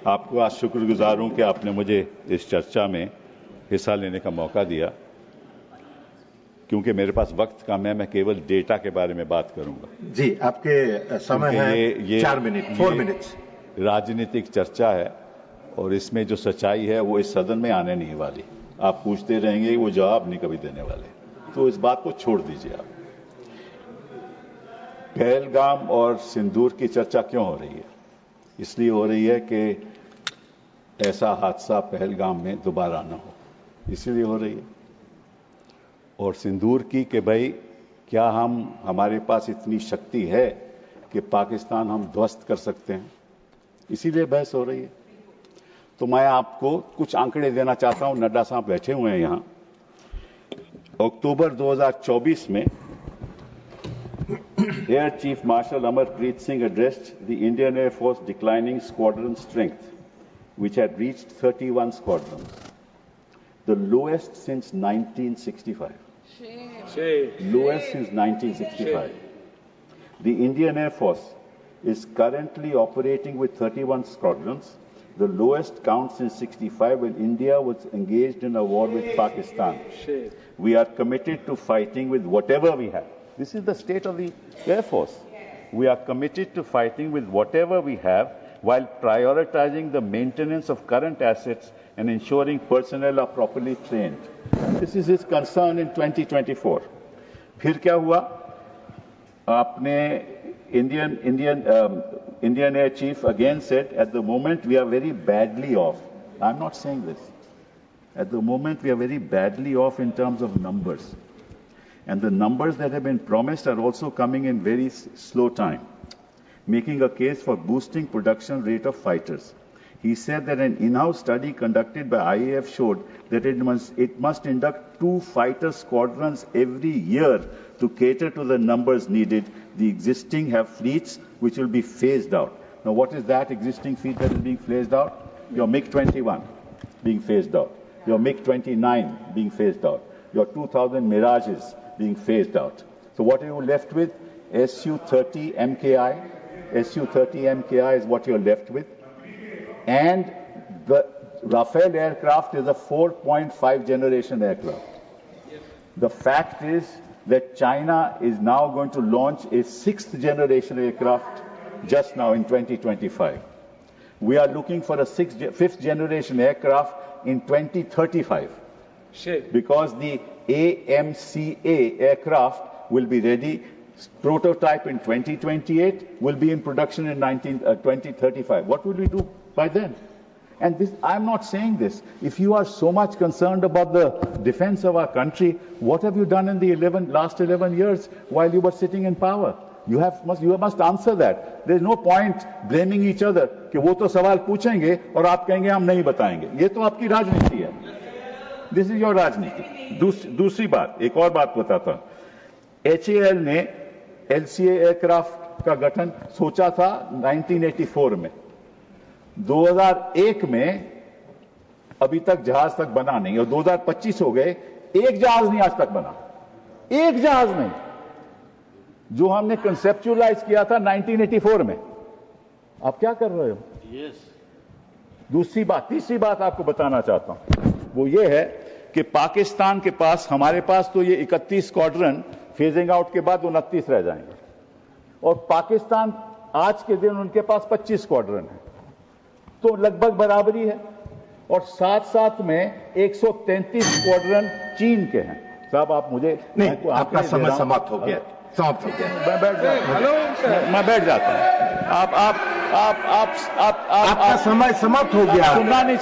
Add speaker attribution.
Speaker 1: आपको आज शुक्रगुजार हूं कि आपने मुझे इस चर्चा में हिस्सा लेने का मौका दिया। क्योंकि मेरे पास वक्त कम है, मैं केवल डेटा के बारे में बात करूंगा।
Speaker 2: जी, आपके समय है 4 मिनट, 4 मिनट्स।
Speaker 1: राजनीतिक चर्चा है और इसमें जो सच्चाई है वो इस सदन में आने नहीं वाली। आप पूछते रहेंगे, वो जवाब नहीं कभी देने वाले, तो इस बात को छोड़ दीजिए आप। पहलगाम और सिंदूर की चर्चा क्यों हो रही है? इसलिए हो रही है कि ऐसा हादसा पहलगाम में दोबारा ना हो, इसीलिए हो रही है। और सिंदूर की कि भाई क्या हमारे पास इतनी शक्ति है कि पाकिस्तान हम ध्वस्त कर सकते हैं, इसीलिए बहस हो रही है। तो मैं आपको कुछ आंकड़े देना चाहता हूं। नड्डा साहब बैठे हुए हैं यहां। अक्टूबर 2024 में air chief marshal Amarpreet Singh addressed the Indian Air Force declining squadron strength, which had reached 31 squadrons, the lowest since 1965. Lowest since 1965. The Indian Air Force is currently operating with 31 squadrons, the lowest count since 65 when India was engaged in a war with Pakistan. We are committed to fighting with whatever we have. This is the state of the Air Force. We are committed to fighting with whatever we have while prioritizing the maintenance of current assets and ensuring personnel are properly trained. This is his concern in 2024. फिर क्या हुआ? आपने Indian Air Chief again said, at the moment we are very badly off. I'm not saying this. At the moment we are very badly off in terms of numbers. And the numbers that have been promised are also coming in very slow time, making a case for boosting production rate of fighters. He said that an in-house study conducted by IAF showed that it must induct 2 fighter squadrons every year to cater to the numbers needed. The existing have fleets which will be phased out. Now, what is that existing fleet that is being phased out? Your MiG-21 being phased out. Your MiG-29 being phased out. Your 2000 Mirages being phased out. So what are you left with? Su-30 MKI. Su-30 MKI is what you're left with. And the Rafale aircraft is a 4.5 generation aircraft. The fact is that China is now going to launch a 6th generation aircraft just now in 2025. We are looking for a 5th generation aircraft in 2035. Because the AMCA aircraft will be ready, prototype in 2028, will be in production in 2035. What will we do by then? And this, I'm not saying this. If you are so much concerned about the defense of our country, what have you done in the last 11 years while you were sitting in power? You must answer that. There's no point blaming each other कि वो तो सवाल पूछेंगे और आप कहेंगे हम नहीं बताएंगे। ये तो आपकी राजनीति है। This is your राजनीति। दूसरी बात, एक और बात बताता हूं। HAL ने LCA एयरक्राफ्ट का गठन सोचा था 1984 में। 2001 में अभी तक जहाज तक बना नहीं और 2025 हो गए, एक जहाज नहीं आज तक बना। एक जहाज नहीं, जो हमने कंसेप्चुअलाइज किया था 1984 में। आप क्या कर रहे हो? दूसरी बात, तीसरी बात आपको बताना चाहता हूं, वो ये है कि पाकिस्तान के पास, हमारे पास तो ये 31 स्क्वाड्रन फेजिंग आउट के बाद 29 रह जाएंगे, और पाकिस्तान आज के दिन उनके पास 25 स्क्वाड्रन है, तो लगभग बराबरी है। और साथ साथ में 133 स्क्वाड्रन चीन के हैं। साहब आप मुझे
Speaker 2: नहीं, आपका समय समाप्त हो गया, समाप्त हो गया।
Speaker 1: मैं बैठ जाता हूं। आप
Speaker 2: आपका समय समाप्त हो गया।
Speaker 1: सुनना नहीं